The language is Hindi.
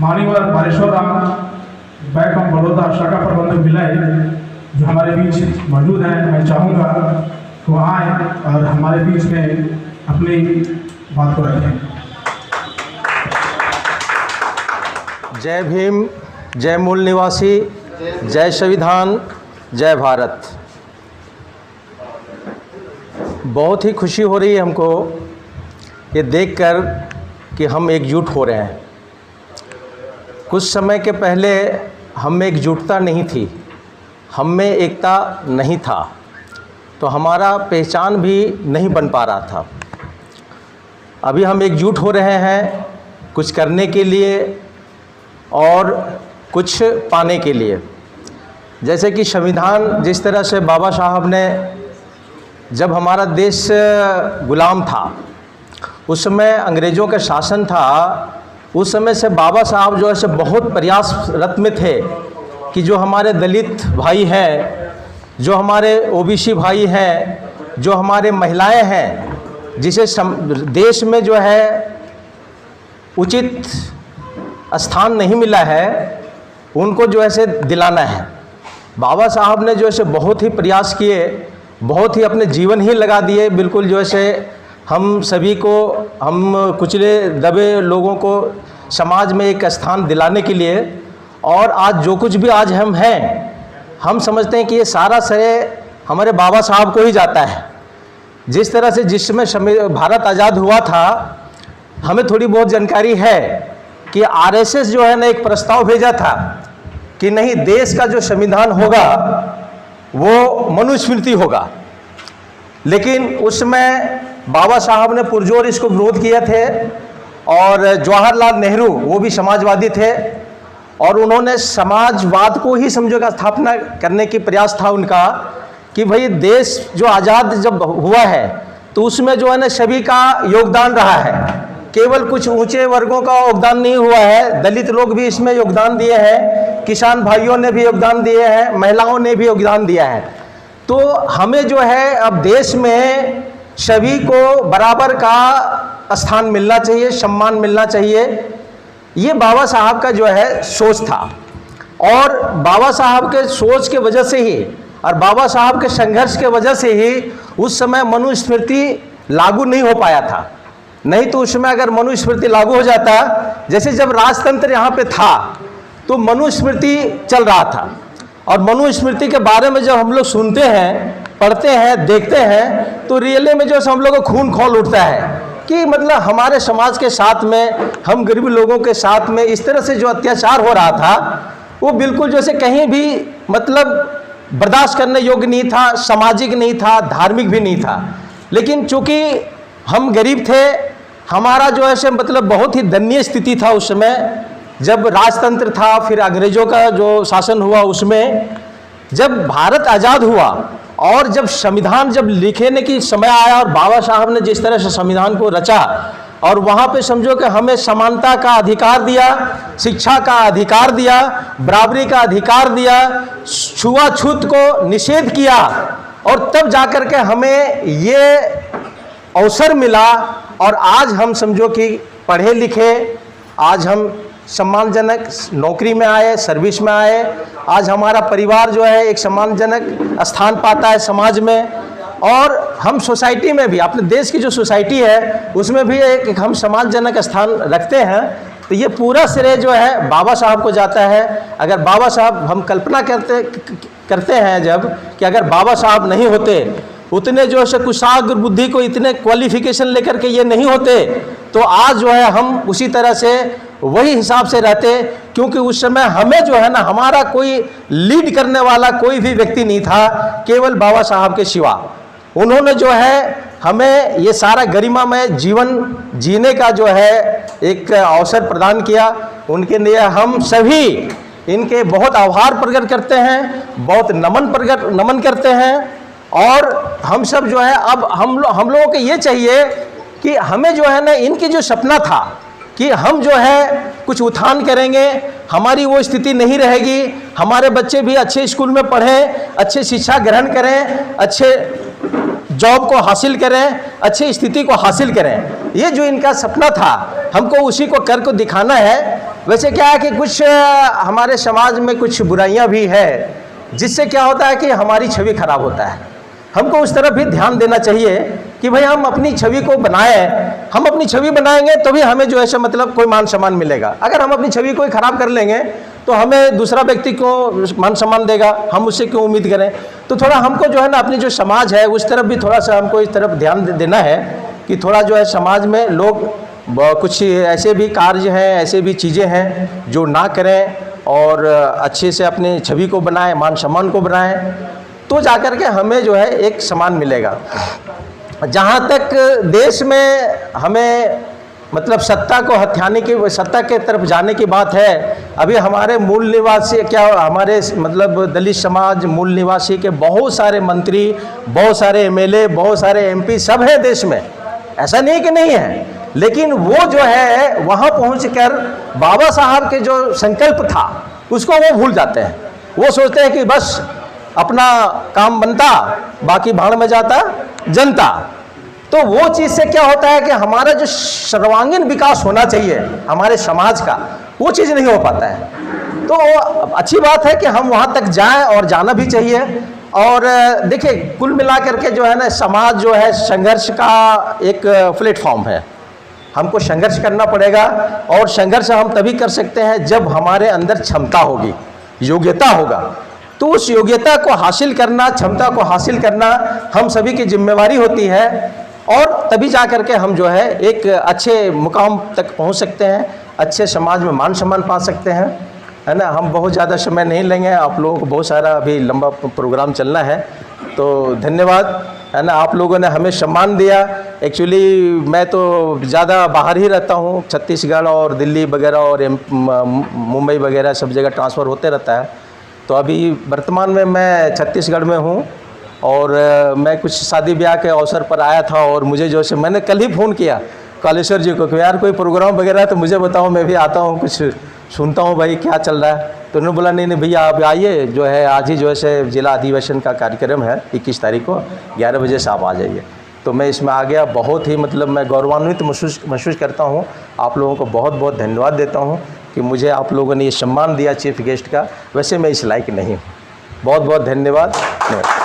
माननीय बालेश्वर राम बैंक ऑफ बड़ौदा शाखा प्रबंधक विलय जो हमारे बीच मौजूद हैं, मैं चाहूँगा कि वो आए और हमारे बीच में अपनी बात को रखें। जय भीम, जय मूल निवासी, जय संविधान, जय भारत। बहुत ही खुशी हो रही है हमको ये देखकर कि हम एकजुट हो रहे हैं। कुछ समय के पहले हम में एकजुटता नहीं थी, हम में एकता नहीं था, तो हमारा पहचान भी नहीं बन पा रहा था। अभी हम एकजुट हो रहे हैं कुछ करने के लिए और कुछ पाने के लिए। जैसे कि संविधान जिस तरह से बाबा साहब ने, जब हमारा देश गुलाम था, उस समय अंग्रेज़ों का शासन था, उस समय से बाबा साहब जो है से बहुत प्रयासरत में थे कि जो हमारे दलित भाई हैं, जो हमारे ओबीसी भाई हैं, जो हमारे महिलाएं हैं, जिसे देश में जो है उचित स्थान नहीं मिला है, उनको जो है से दिलाना है। बाबा साहब ने जो है से बहुत ही प्रयास किए, बहुत ही अपने जीवन ही लगा दिए, बिल्कुल जो है से हम सभी को, हम कुचले दबे लोगों को समाज में एक स्थान दिलाने के लिए। और आज जो कुछ भी आज हम हैं, हम समझते हैं कि ये सारा श्रेय हमारे बाबा साहब को ही जाता है। जिस तरह से जिस समय भारत आज़ाद हुआ था, हमें थोड़ी बहुत जानकारी है कि आरएसएस जो है ना एक प्रस्ताव भेजा था कि नहीं, देश का जो संविधान होगा वो मनुस्मृति होगा। लेकिन उस समय बाबा साहब ने पुरजोर इसको विरोध किए थे, और जवाहरलाल नेहरू वो भी समाजवादी थे, और उन्होंने समाजवाद को ही समझो का स्थापना करने की प्रयास था उनका कि भाई देश जो आज़ाद जब हुआ है तो उसमें जो है ना सभी का योगदान रहा है, केवल कुछ ऊंचे वर्गों का योगदान नहीं हुआ है, दलित लोग भी इसमें योगदान दिए हैं, किसान भाइयों ने भी योगदान दिए हैं, महिलाओं ने भी योगदान दिया है। तो हमें जो है अब देश में सभी को बराबर का स्थान मिलना चाहिए, सम्मान मिलना चाहिए। ये बाबा साहब का जो है सोच था, और बाबा साहब के सोच के वजह से ही और बाबा साहब के संघर्ष के वजह से ही उस समय मनुस्मृति लागू नहीं हो पाया था। नहीं तो उस समय अगर मनुस्मृति लागू हो जाता, जैसे जब राजतंत्र यहाँ पे था तो मनुस्मृति चल रहा था, और मनुस्मृति के बारे में जब हम लोग सुनते हैं, पढ़ते हैं, देखते हैं, तो रियली में जो हम लोगों को खून खौल उठता है कि मतलब हमारे समाज के साथ में, हम गरीब लोगों के साथ में इस तरह से जो अत्याचार हो रहा था, वो बिल्कुल जैसे कहीं भी मतलब बर्दाश्त करने योग्य नहीं था, सामाजिक नहीं था, धार्मिक भी नहीं था। लेकिन चूँकि हम गरीब थे, हमारा जो है से मतलब बहुत ही दयनीय स्थिति था उस समय जब राजतंत्र था, फिर अंग्रेज़ों का जो शासन हुआ उसमें। जब भारत आज़ाद हुआ और जब संविधान जब लिखने की समय आया, और बाबा साहब ने जिस तरह से संविधान को रचा, और वहाँ पे समझो कि हमें समानता का अधिकार दिया, शिक्षा का अधिकार दिया, बराबरी का अधिकार दिया, छुआछूत को निषेध किया, और तब जाकर के हमें ये अवसर मिला, और आज हम समझो कि पढ़े लिखे, आज हम सम्मानजनक नौकरी में आए, सर्विस में आए, आज हमारा परिवार जो है एक सम्मानजनक स्थान पाता है समाज में, और हम सोसाइटी में भी, अपने देश की जो सोसाइटी है उसमें भी एक हम सम्मानजनक स्थान रखते हैं। तो ये पूरा श्रेय जो है बाबा साहब को जाता है। अगर बाबा साहब, हम कल्पना करते हैं जब कि अगर बाबा साहब नहीं होते, उतने जो है कुशाग्र बुद्धि को इतने क्वालिफिकेशन लेकर के ये नहीं होते, तो आज जो है हम उसी तरह से वही हिसाब से रहते, क्योंकि उस समय हमें जो है ना, हमारा कोई लीड करने वाला कोई भी व्यक्ति नहीं था, केवल बाबा साहब के सिवा। उन्होंने जो है हमें ये सारा गरिमामय जीवन जीने का जो है एक अवसर प्रदान किया। उनके लिए हम सभी इनके बहुत आभार प्रकट करते हैं, बहुत नमन करते हैं। और हम सब जो है अब हम लोगों को ये चाहिए कि हमें जो है ना, इनकी जो सपना था कि हम जो है कुछ उत्थान करेंगे, हमारी वो स्थिति नहीं रहेगी, हमारे बच्चे भी अच्छे स्कूल में पढ़ें, अच्छे शिक्षा ग्रहण करें, अच्छे जॉब को हासिल करें, अच्छी स्थिति को हासिल करें। ये जो इनका सपना था, हमको उसी को कर को दिखाना है। वैसे क्या है कि कुछ हमारे समाज में कुछ बुराइयां भी है, जिससे क्या होता है कि हमारी छवि खराब होता है। हमको उस तरफ भी ध्यान देना चाहिए कि भाई हम अपनी छवि को बनाएं। हम अपनी छवि बनाएंगे तो भी हमें जो है मतलब कोई मान सम्मान मिलेगा। अगर हम अपनी छवि को खराब कर लेंगे तो हमें दूसरा व्यक्ति को मान सम्मान देगा, हम उससे क्यों उम्मीद करें। तो थोड़ा हमको जो है ना अपनी जो समाज है उस तरफ भी थोड़ा सा हमको इस तरफ ध्यान देना है कि थोड़ा जो है समाज में लोग कुछ ऐसे भी कार्य हैं, ऐसे भी चीज़ें हैं जो ना करें और अच्छे से अपनी छवि को बनाएं, मान सम्मान को बनाएं, तो जाकर के हमें जो है एक सम्मान मिलेगा। जहाँ तक देश में हमें मतलब सत्ता को हथियाने की, सत्ता के तरफ जाने की बात है, अभी हमारे मूल निवासी क्या हमारे मतलब दलित समाज मूल निवासी के बहुत सारे मंत्री, बहुत सारे एमएलए, बहुत सारे एमपी सब हैं देश में, ऐसा नहीं कि नहीं है। लेकिन वो जो है वहाँ पहुँचकर बाबा साहब के जो संकल्प था उसको वो भूल जाते हैं। वो सोचते हैं कि बस अपना काम बनता, बाकी भाड़ में जाता जनता। तो वो चीज़ से क्या होता है कि हमारा जो सर्वांगीण विकास होना चाहिए हमारे समाज का, वो चीज़ नहीं हो पाता है। तो अच्छी बात है कि हम वहाँ तक जाएं और जाना भी चाहिए। और देखिए कुल मिलाकर के जो है ना समाज जो है संघर्ष का एक प्लेटफॉर्म है। हमको संघर्ष करना पड़ेगा और संघर्ष हम तभी कर सकते हैं जब हमारे अंदर क्षमता होगी, योग्यता होगा। तो उस योग्यता को हासिल करना, क्षमता को हासिल करना हम सभी की जिम्मेवारी होती है और तभी जा कर के हम जो है एक अच्छे मुकाम तक पहुंच सकते हैं, अच्छे समाज में मान सम्मान पा सकते हैं, है ना। हम बहुत ज़्यादा समय नहीं लेंगे, आप लोगों को बहुत सारा अभी लंबा प्रोग्राम चलना है। तो धन्यवाद, है ना, आप लोगों ने हमें सम्मान दिया। एक्चुअली मैं तो ज़्यादा बाहर ही रहता हूँ, छत्तीसगढ़ और दिल्ली वगैरह और मुंबई वगैरह सब जगह ट्रांसफ़र होते रहता है। तो अभी वर्तमान में मैं छत्तीसगढ़ में हूँ और मैं कुछ शादी ब्याह के अवसर पर आया था और मुझे जो है मैंने कल ही फ़ोन किया कालेश्वर जी को कि यार कोई प्रोग्राम वगैरह तो मुझे बताओ, मैं भी आता हूँ, कुछ सुनता हूँ भाई क्या चल रहा है। तो उन्होंने बोला नहीं भैया आप आइए, जो है आज ही जो है जिला अधिवेशन का कार्यक्रम है 21 तारीख को 11 बजे से आप आ जाइए। तो मैं इसमें आ गया, बहुत ही मतलब मैं गौरवान्वित महसूस करता हूँ। आप लोगों को बहुत बहुत धन्यवाद देता हूँ कि मुझे आप लोगों ने ये सम्मान दिया चीफ गेस्ट का। वैसे मैं इस लायक नहीं हूँ। बहुत बहुत धन्यवाद।